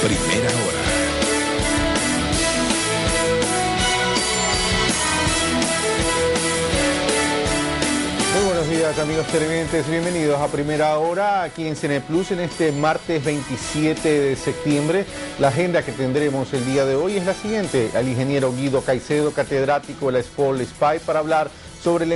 Primera hora. Muy buenos días, amigos televidentes, bienvenidos a Primera Hora aquí en Cine Plus en este martes 27 de septiembre. La agenda que tendremos el día de hoy es la siguiente: al ingeniero Guido Caicedo, catedrático de la Sport SPY, para hablar sobre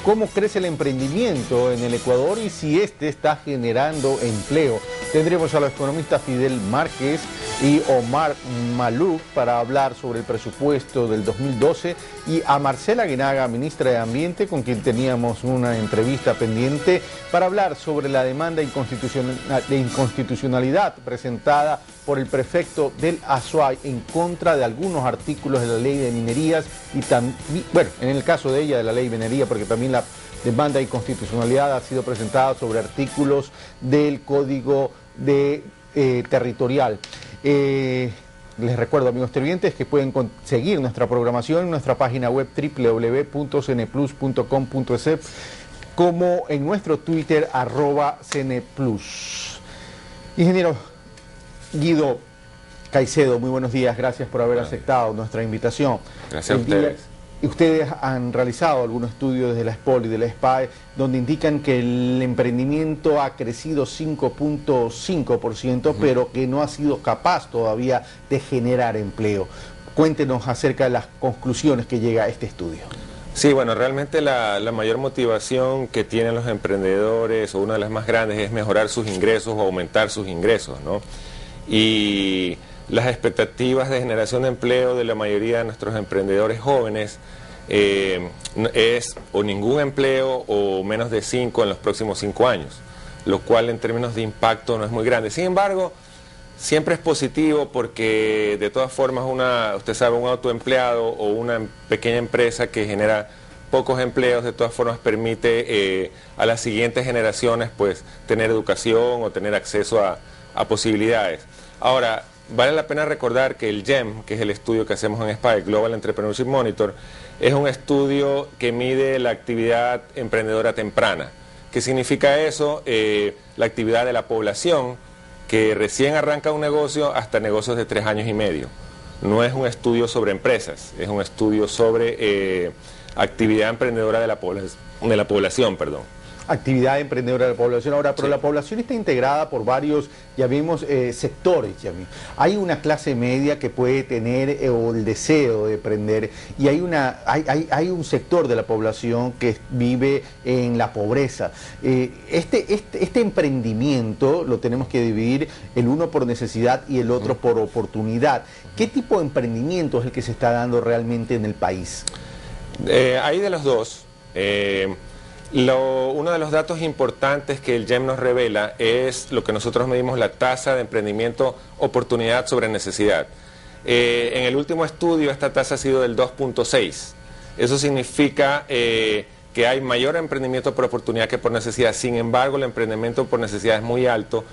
cómo crece el emprendimiento en el Ecuador y si este está generando empleo. Tendremos a los economistas Fidel Márquez y Omar Maluk para hablar sobre el presupuesto del 2012 y a Marcela Guinaga, ministra de Ambiente, con quien teníamos una entrevista pendiente para hablar sobre la demanda de inconstitucionalidad presentada por el prefecto del Azuay en contra de algunos artículos de la ley de minerías y también, bueno, en el caso de ella de la ley de minería, porque también la demanda de inconstitucionalidad ha sido presentada sobre artículos del Código Territorial. Les recuerdo, amigos televidentes, que pueden seguir nuestra programación en nuestra página web www.cneplus.com.es, como en nuestro Twitter @cneplus. Ingeniero Guido Caicedo, muy buenos días, gracias por haber aceptado nuestra invitación. Gracias a ustedes. Ustedes han realizado algunos estudios de la SPOL y de la SPY donde indican que el emprendimiento ha crecido 5.5%, pero que no ha sido capaz todavía de generar empleo. Cuéntenos acerca de las conclusiones que llega a este estudio. Sí, bueno, realmente la mayor motivación que tienen los emprendedores, o una de las más grandes, es mejorar sus ingresos o aumentar sus ingresos, ¿no? Y las expectativas de generación de empleo de la mayoría de nuestros emprendedores jóvenes es o ningún empleo o menos de 5 en los próximos 5 años, lo cual en términos de impacto no es muy grande. Sin embargo, siempre es positivo porque de todas formas usted sabe, un autoempleado o una pequeña empresa que genera pocos empleos, de todas formas permite a las siguientes generaciones pues tener educación o tener acceso a posibilidades. Ahora, vale la pena recordar que el GEM, que es el estudio que hacemos en SPY, Global Entrepreneurship Monitor, es un estudio que mide la actividad emprendedora temprana. ¿Qué significa eso? La actividad de la población que recién arranca un negocio hasta negocios de 3 años y medio. No es un estudio sobre empresas, es un estudio sobre actividad emprendedora de la población, perdón. Actividad emprendedora de la población. Ahora, pero sí, la población está integrada por varios, ya vimos, sectores. Hay una clase media que puede tener o el deseo de emprender, y hay un sector de la población que vive en la pobreza. Este emprendimiento lo tenemos que dividir, el uno por necesidad y el otro por oportunidad. ¿Qué tipo de emprendimiento es el que se está dando realmente en el país? Hay de los dos. Uno de los datos importantes que el GEM nos revela es lo que nosotros medimos, la tasa de emprendimiento oportunidad sobre necesidad. En el último estudio esta tasa ha sido del 2.6. Eso significa que hay mayor emprendimiento por oportunidad que por necesidad. Sin embargo, el emprendimiento por necesidad es muy alto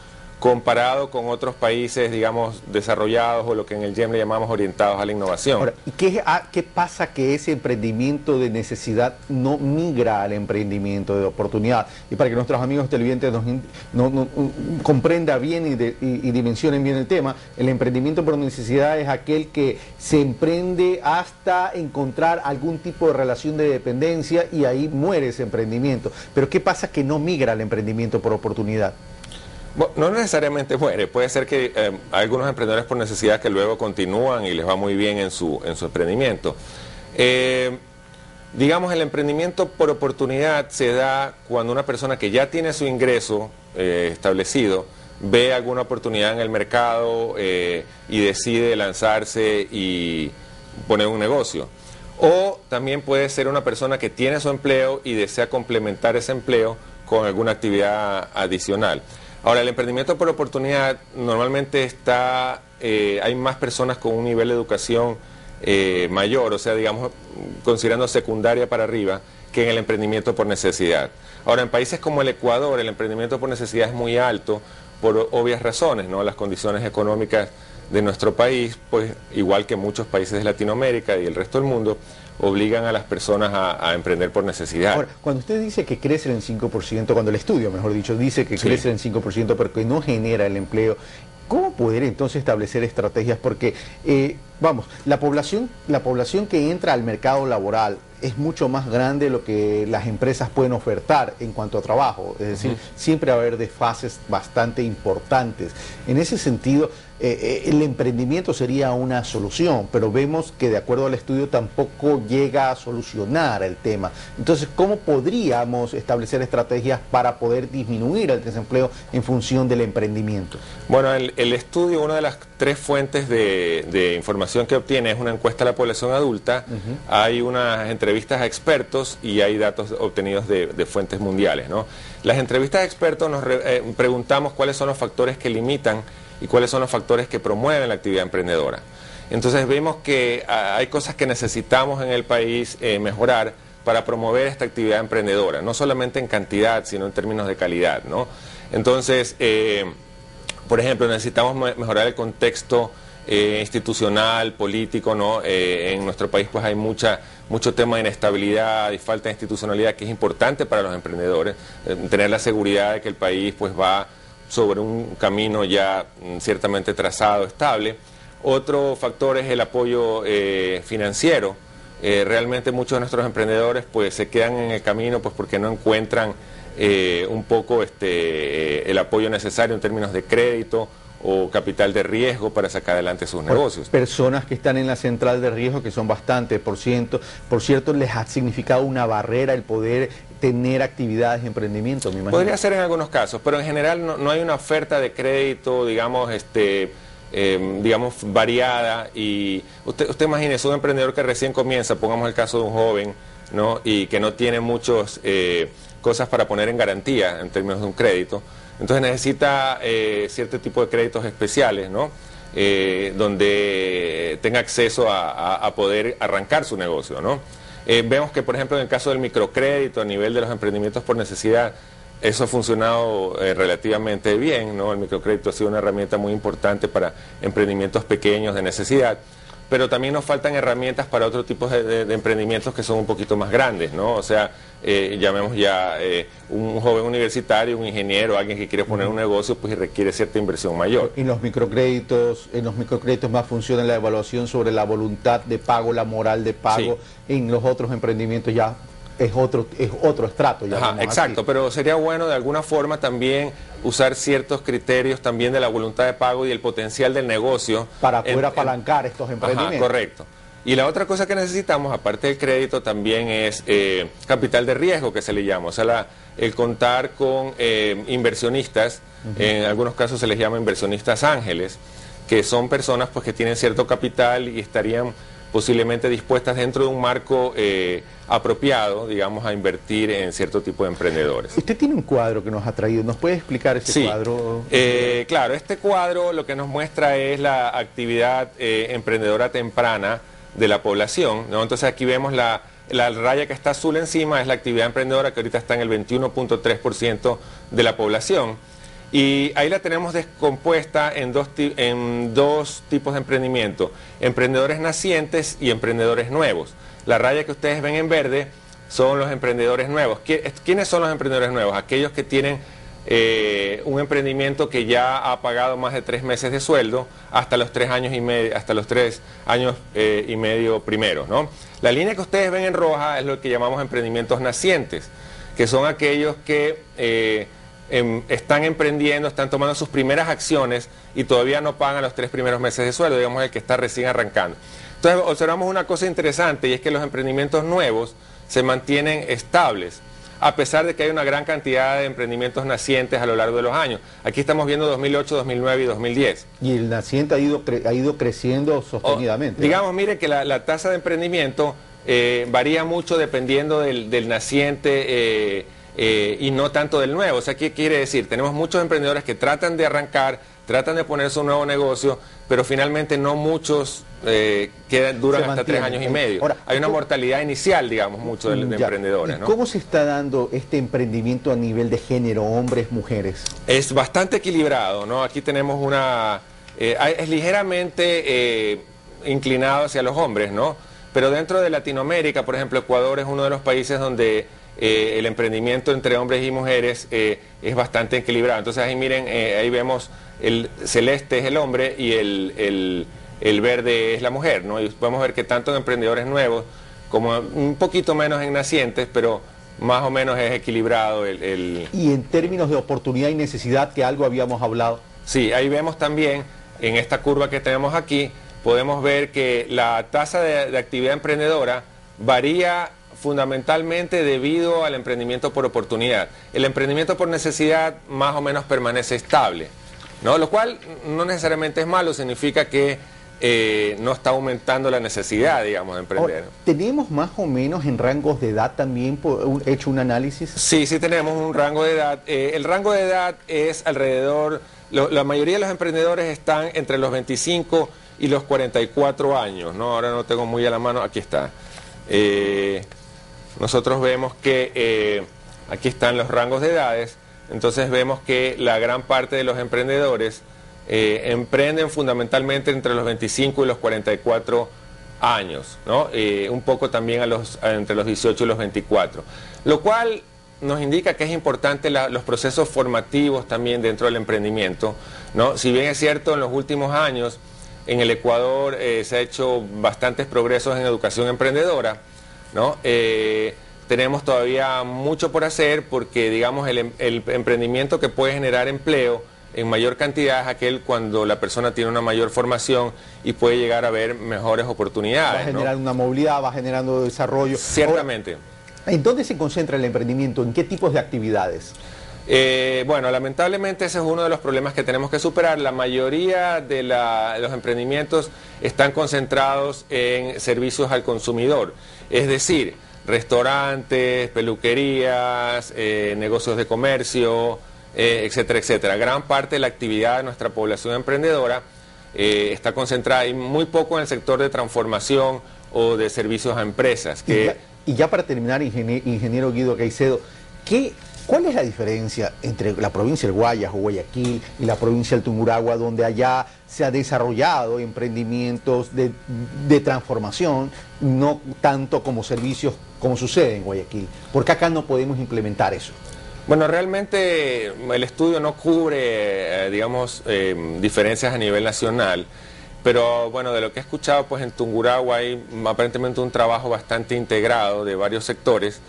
comparado con otros países, digamos, desarrollados, o lo que en el GEM le llamamos orientados a la innovación. Ahora, ¿y qué pasa que ese emprendimiento de necesidad no migra al emprendimiento de oportunidad? Y para que nuestros amigos televidentes comprendan bien y dimensionen bien el tema, el emprendimiento por necesidad es aquel que se emprende hasta encontrar algún tipo de relación de dependencia y ahí muere ese emprendimiento. Pero ¿qué pasa que no migra al emprendimiento por oportunidad? Bueno, no necesariamente muere, puede ser que hay algunos emprendedores por necesidad que luego continúan y les va muy bien en su emprendimiento. Digamos, el emprendimiento por oportunidad se da cuando una persona que ya tiene su ingreso establecido ve alguna oportunidad en el mercado y decide lanzarse y poner un negocio. O también puede ser una persona que tiene su empleo y desea complementar ese empleo con alguna actividad adicional. Ahora, el emprendimiento por oportunidad normalmente hay más personas con un nivel de educación mayor, o sea, digamos, considerando secundaria para arriba, que en el emprendimiento por necesidad. Ahora, en países como el Ecuador, el emprendimiento por necesidad es muy alto por obvias razones, ¿no? Las condiciones económicas de nuestro país, pues igual que muchos países de Latinoamérica y el resto del mundo, obligan a las personas a emprender por necesidad. Ahora, cuando usted dice que crece en 5%, cuando el estudio, mejor dicho, dice que crece en 5% pero que no genera el empleo, ¿Cómo poder entonces establecer estrategias? Porque, vamos, la población que entra al mercado laboral es mucho más grande de lo que las empresas pueden ofertar en cuanto a trabajo. Es decir, siempre va a haber desfases bastante importantes. En ese sentido, el emprendimiento sería una solución, pero vemos que de acuerdo al estudio tampoco llega a solucionar el tema. Entonces, ¿cómo podríamos establecer estrategias para poder disminuir el desempleo en función del emprendimiento? Bueno, el estudio, una de las 3 fuentes de información que obtiene es una encuesta a la población adulta, hay unas entrevistas a expertos y hay datos obtenidos de fuentes mundiales, ¿no? Las entrevistas a expertos nos preguntamos cuáles son los factores que limitan y cuáles son los factores que promueven la actividad emprendedora. Entonces vemos que hay cosas que necesitamos en el país mejorar para promover esta actividad emprendedora, no solamente en cantidad, sino en términos de calidad, ¿no? Entonces, por ejemplo, necesitamos mejorar el contexto institucional, político, ¿no? En nuestro país pues hay mucho tema de inestabilidad y falta de institucionalidad que es importante para los emprendedores, tener la seguridad de que el país pues va sobre un camino ya ciertamente trazado, estable. Otro factor es el apoyo financiero. Realmente muchos de nuestros emprendedores pues se quedan en el camino pues porque no encuentran un poco el apoyo necesario en términos de crédito o capital de riesgo para sacar adelante sus negocios. Personas que están en la central de riesgo, que son bastante, por cierto, les ha significado una barrera el poder tener actividades de emprendimiento, me imagino. Podría ser en algunos casos, pero en general no hay una oferta de crédito, digamos, digamos, variada. Y usted imagínese un emprendedor que recién comienza, pongamos el caso de un joven, ¿no? Y que no tiene muchas cosas para poner en garantía en términos de un crédito. Entonces necesita cierto tipo de créditos especiales, ¿no? Donde tenga acceso a poder arrancar su negocio, ¿no? Vemos que, por ejemplo, en el caso del microcrédito, a nivel de los emprendimientos por necesidad, eso ha funcionado relativamente bien, ¿no? El microcrédito ha sido una herramienta muy importante para emprendimientos pequeños de necesidad, pero también nos faltan herramientas para otro tipo de emprendimientos que son un poquito más grandes, ¿no? O sea, llamemos ya un joven universitario, un ingeniero, alguien que quiere poner un negocio, pues requiere cierta inversión mayor. En los microcréditos más funciona la evaluación sobre la voluntad de pago, la moral de pago. Sí. En los otros emprendimientos ya es otro estrato. Ajá, exacto, así. Pero sería bueno de alguna forma también usar ciertos criterios también de la voluntad de pago y el potencial del negocio. Para poder apalancar estos emprendimientos. Ajá, correcto. Y la otra cosa que necesitamos, aparte del crédito, también es capital de riesgo, que se le llama. O sea, el contar con inversionistas, en algunos casos se les llama inversionistas ángeles, que son personas pues que tienen cierto capital y estarían posiblemente dispuestas dentro de un marco apropiado, digamos, a invertir en cierto tipo de emprendedores. Usted tiene un cuadro que nos ha traído, ¿nos puede explicar ese cuadro? Claro, este cuadro lo que nos muestra es la actividad emprendedora temprana de la población, ¿no? Entonces aquí vemos la raya que está azul encima, es la actividad emprendedora que ahorita está en el 21.3% de la población. Y ahí la tenemos descompuesta en dos tipos de emprendimiento, emprendedores nacientes y emprendedores nuevos. La raya que ustedes ven en verde son los emprendedores nuevos. ¿Quiénes son los emprendedores nuevos? Aquellos que tienen un emprendimiento que ya ha pagado más de 3 meses de sueldo hasta los 3 años y medio primeros, ¿no? La línea que ustedes ven en roja es lo que llamamos emprendimientos nacientes, que son aquellos que están emprendiendo, están tomando sus primeras acciones y todavía no pagan los 3 primeros meses de sueldo, digamos el que está recién arrancando. Entonces observamos una cosa interesante y es que los emprendimientos nuevos se mantienen estables, a pesar de que hay una gran cantidad de emprendimientos nacientes a lo largo de los años. Aquí estamos viendo 2008, 2009 y 2010. Y el naciente ha ido creciendo sostenidamente. Digamos, miren que la tasa de emprendimiento varía mucho dependiendo del naciente y no tanto del nuevo. O sea, ¿qué quiere decir? Tenemos muchos emprendedores que tratan de arrancar, tratan de ponerse un nuevo negocio, pero finalmente no muchos duran hasta 3 años y medio. Ahora, hay una mortalidad inicial, digamos, mucho de emprendedores, ¿no? ¿Cómo se está dando este emprendimiento a nivel de género, hombres, mujeres? Es bastante equilibrado, ¿no? Aquí tenemos es ligeramente inclinado hacia los hombres, ¿no? Pero dentro de Latinoamérica, por ejemplo, Ecuador es uno de los países donde el emprendimiento entre hombres y mujeres es bastante equilibrado. Entonces ahí miren, ahí vemos el celeste es el hombre y el verde es la mujer, ¿no? Y podemos ver que tanto en emprendedores nuevos como un poquito menos en nacientes, pero más o menos es equilibrado Y en términos de oportunidad y necesidad, que algo habíamos hablado. Sí, ahí vemos también, en esta curva que tenemos aquí, podemos ver que la tasa de actividad emprendedora varía fundamentalmente debido al emprendimiento por oportunidad. El emprendimiento por necesidad más o menos permanece estable, ¿no? Lo cual no necesariamente es malo, significa que no está aumentando la necesidad, digamos, de emprender. Ahora, ¿tenemos más o menos en rangos de edad también hecho un análisis? Sí, sí tenemos un rango de edad. El rango de edad es alrededor, la mayoría de los emprendedores están entre los 25 y los 44 años, ¿no? Ahora no tengo muy a la mano, aquí está. Nosotros vemos que aquí están los rangos de edades, entonces vemos que la gran parte de los emprendedores emprenden fundamentalmente entre los 25 y los 44 años, ¿no? Un poco también entre los 18 y los 24, lo cual nos indica que es importante los procesos formativos también dentro del emprendimiento, ¿no? Si bien es cierto, en los últimos años en el Ecuador se ha hecho bastantes progresos en educación emprendedora, ¿no? Tenemos todavía mucho por hacer porque, digamos, el emprendimiento que puede generar empleo en mayor cantidad es aquel cuando la persona tiene una mayor formación y puede llegar a ver mejores oportunidades. Va a generar, ¿no?, una movilidad, va generando desarrollo. Ciertamente. Ahora, ¿en dónde se concentra el emprendimiento? ¿En qué tipos de actividades? Bueno, lamentablemente ese es uno de los problemas que tenemos que superar. La mayoría de los emprendimientos están concentrados en servicios al consumidor, es decir, restaurantes, peluquerías, negocios de comercio, etcétera, etcétera. Gran parte de la actividad de nuestra población emprendedora está concentrada y muy poco en el sector de transformación o de servicios a empresas. Y ya para terminar, ingeniero Guido Caicedo, ¿cuál es la diferencia entre la provincia del Guayas o Guayaquil y la provincia del Tungurahua, donde allá se ha desarrollado emprendimientos de transformación, no tanto como servicios como sucede en Guayaquil? ¿Por qué acá no podemos implementar eso? Bueno, realmente el estudio no cubre, digamos, diferencias a nivel nacional, pero bueno, de lo que he escuchado, pues en Tungurahua hay aparentemente un trabajo bastante integrado de varios sectores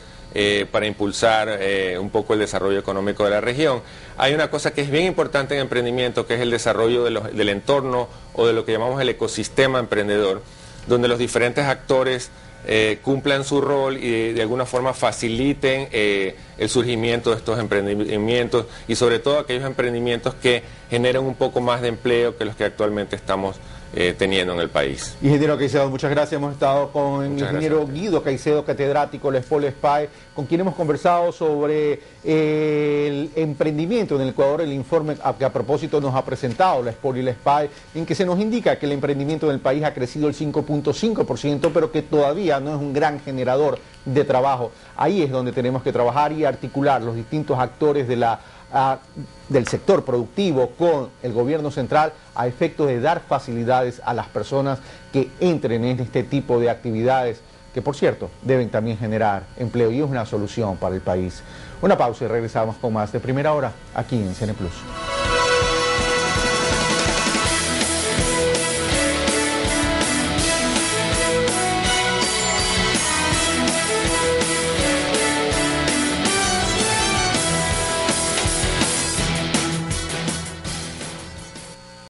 para impulsar un poco el desarrollo económico de la región. Hay una cosa que es bien importante en emprendimiento, que es el desarrollo del entorno o de lo que llamamos el ecosistema emprendedor, donde los diferentes actores cumplan su rol y de alguna forma faciliten el surgimiento de estos emprendimientos y sobre todo aquellos emprendimientos que generen un poco más de empleo que los que actualmente estamos teniendo en el país. Ingeniero Caicedo, muchas gracias. Hemos estado con el ingeniero Guido Caicedo, catedrático de la Escuela SPAE, con quien hemos conversado sobre el emprendimiento en el Ecuador, el informe que a propósito nos ha presentado la Escuela y la SPAE, en que se nos indica que el emprendimiento en el país ha crecido el 5.5%, pero que todavía no es un gran generador de trabajo. Ahí es donde tenemos que trabajar y articular los distintos actores del sector productivo con el gobierno central a efectos de dar facilidades a las personas que entren en este tipo de actividades, que por cierto deben también generar empleo y es una solución para el país. Una pausa y regresamos con más de Primera Hora aquí en Cine Plus.